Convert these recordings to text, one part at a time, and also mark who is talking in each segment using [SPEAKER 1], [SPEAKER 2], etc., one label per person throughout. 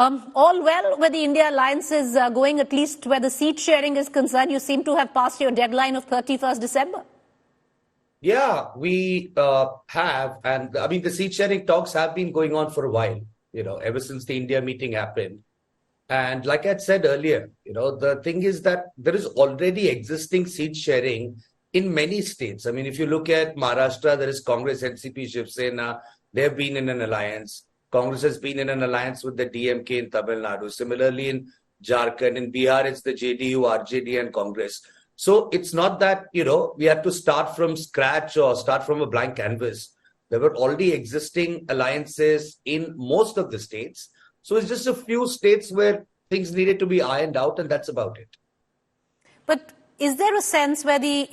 [SPEAKER 1] All well where the India alliance is going, at least where the seat sharing is concerned. You seem to have passed your deadline of 31st December.
[SPEAKER 2] Yeah, we have. And I mean, the seat sharing talks have been going on for a while, ever since the India meeting happened. And like I said earlier, the thing is that there is already existing seat sharing in many states. I mean, if you look at Maharashtra, there is Congress, NCP, Shiv Sena. They've been in an alliance. Congress has been in an alliance with the TMK in Tamil Nadu. Similarly, in Jharkhand and Bihar, it's the JDU, RJD, and Congress. So it's not that, we have to start from scratch or start from a blank canvas. There were already existing alliances in most of the states. So it's just a few states where things needed to be ironed out, and that's about it.
[SPEAKER 1] But is there a sense where the,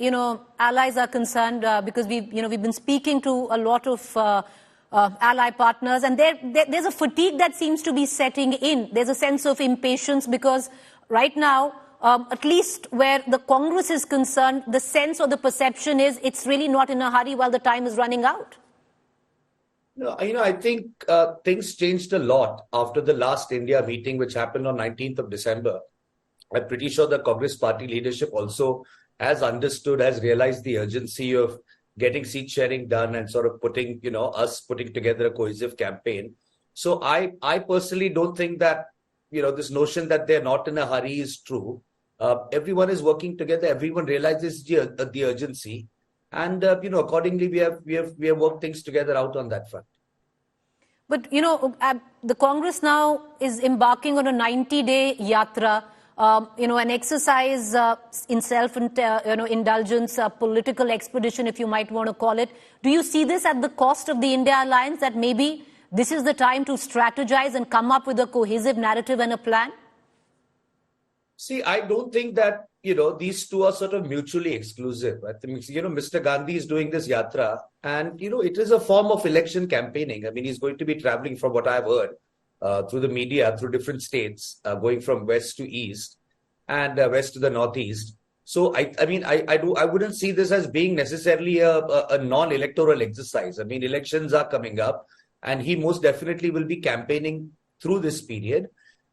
[SPEAKER 1] allies are concerned? Because we've been speaking to a lot of ally partners, and there's a fatigue that seems to be setting in. There's a sense of impatience because right now, at least where the Congress is concerned, the sense or the perception is it's really not in a hurry while the time is running out.
[SPEAKER 2] No, I think things changed a lot after the last India meeting, which happened on 19th of December. I'm pretty sure the Congress party leadership also has understood, has realized the urgency of getting seat sharing done and sort of putting together a cohesive campaign. So I personally don't think that, this notion that they're not in a hurry is true. Everyone is working together. Everyone realizes the urgency. And, accordingly, we have worked things together out on that front.
[SPEAKER 1] But, the Congress now is embarking on a 90-day yatra, an exercise in self-indulgence, political expedition, if you might want to call it. Do you see this at the cost of the India alliance, that maybe this is the time to strategize and come up with a cohesive narrative and a plan?
[SPEAKER 2] See, I don't think that, these two are sort of mutually exclusive. I think, Mr. Gandhi is doing this yatra and, it is a form of election campaigning. I mean, he's going to be traveling, from what I've heard, through the media, through different states, going from west to east and west to the northeast. So, I wouldn't see this as being necessarily a non-electoral exercise. I mean, elections are coming up and he most definitely will be campaigning through this period.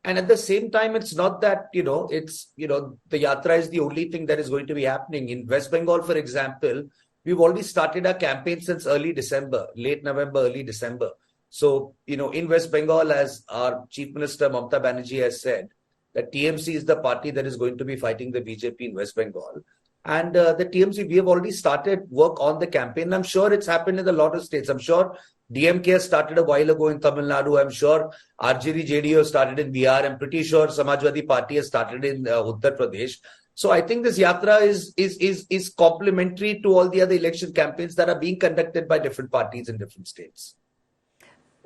[SPEAKER 2] And at the same time, it's not that, the yatra is the only thing that is going to be happening. In West Bengal, for example, we've already started our campaign since early December, late November, early December. So, in West Bengal, as our Chief Minister Mamata Banerjee has said, that TMC is the party that is going to be fighting the BJP in West Bengal. And the TMC, we have already started work on the campaign. I'm sure it's happened in a lot of states. I'm sure DMK has started a while ago in Tamil Nadu. I'm sure RJD, JDU has started in Bihar. I'm pretty sure Samajwadi Party has started in Uttar Pradesh. So I think this yatra is complementary to all the other election campaigns that are being conducted by different parties in different states.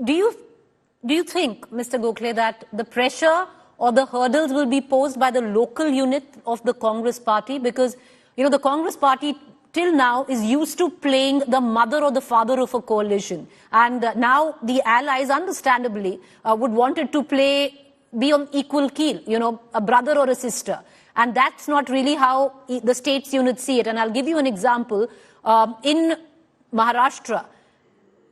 [SPEAKER 1] Do you think, Mr. Gokhale, that the pressure or the hurdles will be posed by the local unit of the Congress party? Because, the Congress party till now is used to playing the mother or the father of a coalition. And now the allies, understandably, would want it to be on equal keel, a brother or a sister. And that's not really how the states units see it. And I'll give you an example. In Maharashtra,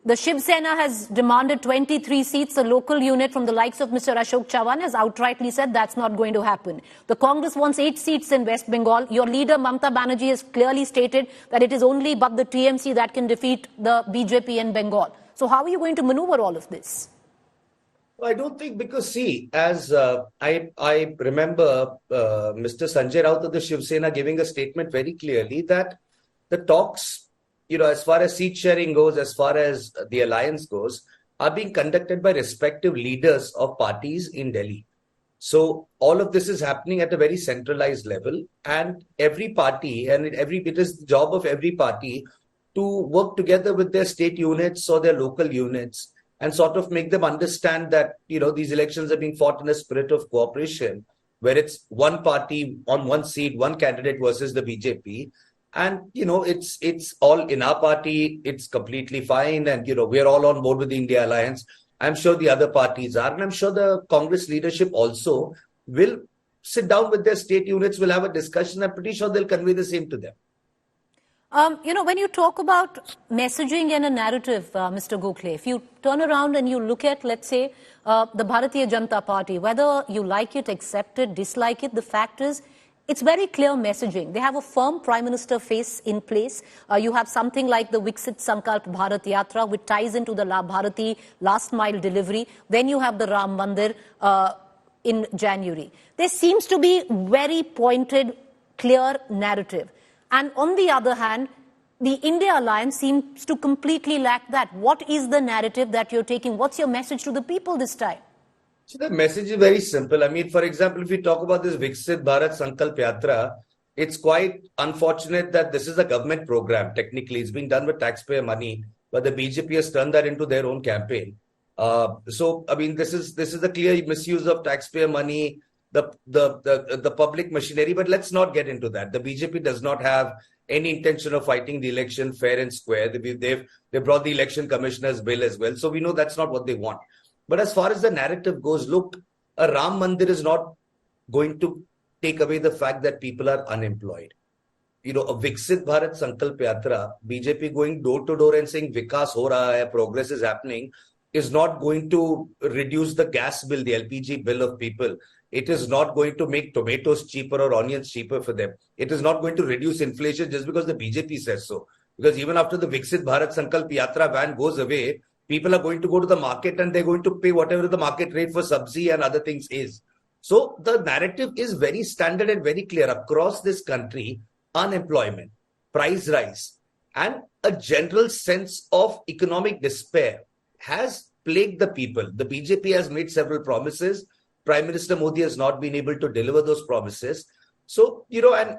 [SPEAKER 1] the Shiv Sena has demanded 23 seats. The local unit from the likes of Mr. Ashok Chavan has outrightly said that's not going to happen. The Congress wants 8 seats in West Bengal. Your leader, Mamata Banerjee, has clearly stated that it is only but the TMC that can defeat the BJP in Bengal. So how are you going to maneuver all of this?
[SPEAKER 2] Well, I don't think, because see, as I remember Mr. Sanjay Raut of the Shiv Sena giving a statement very clearly that the talks, as far as seat sharing goes, as far as the alliance goes, are being conducted by respective leaders of parties in Delhi. So all of this is happening at a very centralized level, and every party, it is the job of every party to work together with their state units or their local units and sort of make them understand that, these elections are being fought in a spirit of cooperation, where it's one party on one seat, one candidate versus the BJP. And, it's all in our party. It's completely fine. And, we're all on board with the India Alliance. I'm sure the other parties are. And I'm sure the Congress leadership also will sit down with their state units, will have a discussion. I'm pretty sure they'll convey the same to them.
[SPEAKER 1] When you talk about messaging and a narrative, Mr. Gokhale, if you turn around and you look at, let's say, the Bharatiya Janata Party, whether you like it, accept it, dislike it, the fact is, it's very clear messaging. They have a firm Prime Minister face in place. You have something like the Viksit Sankalp Bharat Yatra, which ties into the La Bharati last mile delivery. Then you have the Ram Mandir in January. There seems to be very pointed, clear narrative. And on the other hand, the India alliance seems to completely lack that. What is the narrative that you're taking? What's your message to the people this time?
[SPEAKER 2] So the message is very simple. I mean, for example, if we talk about this Viksit Bharat Sankalp Yatra, it's quite unfortunate that this is a government program. Technically, it's being done with taxpayer money, but the BJP has turned that into their own campaign. So, I mean, this is a clear misuse of taxpayer money, the public machinery. But let's not get into that. The BJP does not have any intention of fighting the election fair and square. They brought the election commissioner's bill as well. So we know that's not what they want. But as far as the narrative goes, look, a Ram Mandir is not going to take away the fact that people are unemployed. A Viksit Bharat Sankalp Yatra, BJP going door to door and saying Vikas ho raha hai, progress is happening, is not going to reduce the gas bill, the LPG bill of people. It is not going to make tomatoes cheaper or onions cheaper for them. It is not going to reduce inflation just because the BJP says so. Because even after the Viksit Bharat Sankalp Yatra ban goes away, people are going to go to the market and they're going to pay whatever the market rate for sabzi and other things is. So the narrative is very standard and very clear across this country. Unemployment, price rise, and a general sense of economic despair has plagued the people. The BJP has made several promises. Prime Minister Modi has not been able to deliver those promises. So, and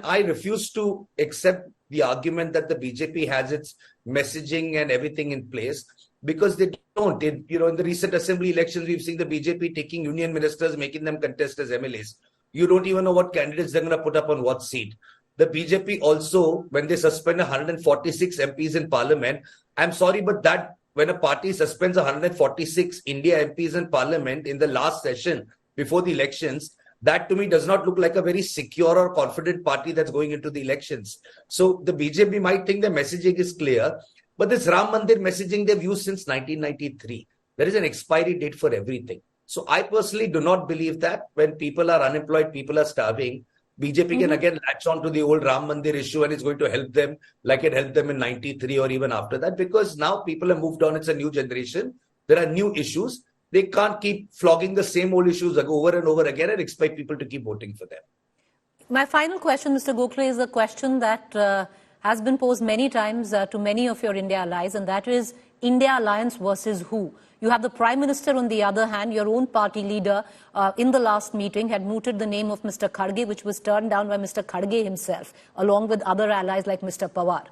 [SPEAKER 2] I refuse to accept the argument that the BJP has its messaging and everything in place, because they don't. In the recent assembly elections, we've seen the BJP taking union ministers, making them contest as MLAs. You don't even know what candidates they're going to put up on what seat. The BJP also, when they suspend 146 MPs in parliament, I'm sorry, but that when a party suspends 146 India MPs in parliament in the last session before the elections, that to me does not look like a very secure or confident party that's going into the elections. So the BJP might think the messaging is clear, but this Ram Mandir messaging they've used since 1993. There is an expiry date for everything. So I personally do not believe that when people are unemployed, people are starving, BJP can again latch on to the old Ram Mandir issue and it's going to help them like it helped them in 93 or even after that, because now people have moved on. It's a new generation. There are new issues. They can't keep flogging the same old issues over and over again and expect people to keep voting for them.
[SPEAKER 1] My final question, Mr. Gokhale, is a question that has been posed many times to many of your India allies, and that is India alliance versus who? You have the Prime Minister on the other hand. Your own party leader in the last meeting had mooted the name of Mr. Kharge, which was turned down by Mr. Kharge himself, along with other allies like Mr. Pawar.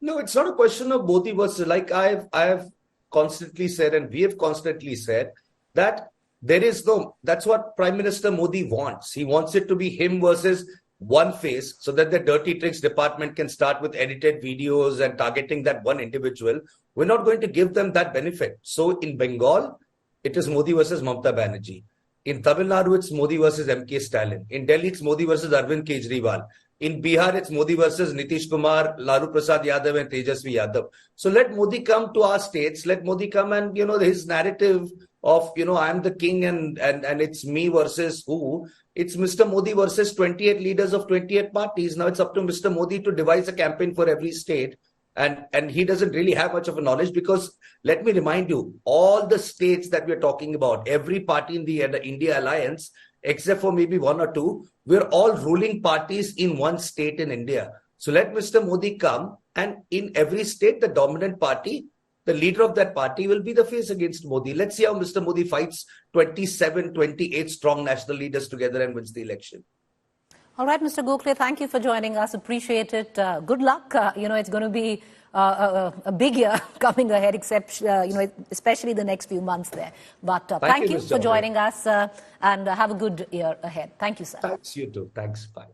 [SPEAKER 2] No, it's not a question of Modi versus, like I have constantly said, and we have constantly said, that there is no, that's what Prime Minister Modi wants. He wants it to be him versus one face, so that the dirty tricks department can start with edited videos and targeting that one individual. We're not going to give them that benefit. So in Bengal, it is Modi versus Mamata Banerjee. In Tamil Nadu, it's Modi versus MK Stalin. In Delhi, it's Modi versus Arvind Kejriwal. In Bihar, it's Modi versus Nitish Kumar, Lalu Prasad Yadav and Tejasvi Yadav. So let Modi come to our states. Let Modi come and, his narrative of, I'm the king and it's me versus who. It's Mr. Modi versus 28 leaders of 28 parties. Now it's up to Mr. Modi to devise a campaign for every state. And he doesn't really have much of a knowledge, because let me remind you, all the states that we're talking about, every party in the India alliance, except for maybe one or two, we're all ruling parties in one state in India. So let Mr. Modi come, and in every state, the dominant party, the leader of that party will be the face against Modi. Let's see how Mr. Modi fights 27, 28 strong national leaders together and wins the election.
[SPEAKER 1] All right, Mr. Gokhale, thank you for joining us. Appreciate it. Good luck. It's going to be a big year coming ahead, except, especially the next few months there. But thank you for joining us and have a good year ahead. Thank you, sir.
[SPEAKER 2] Thanks, you too. Thanks. Bye.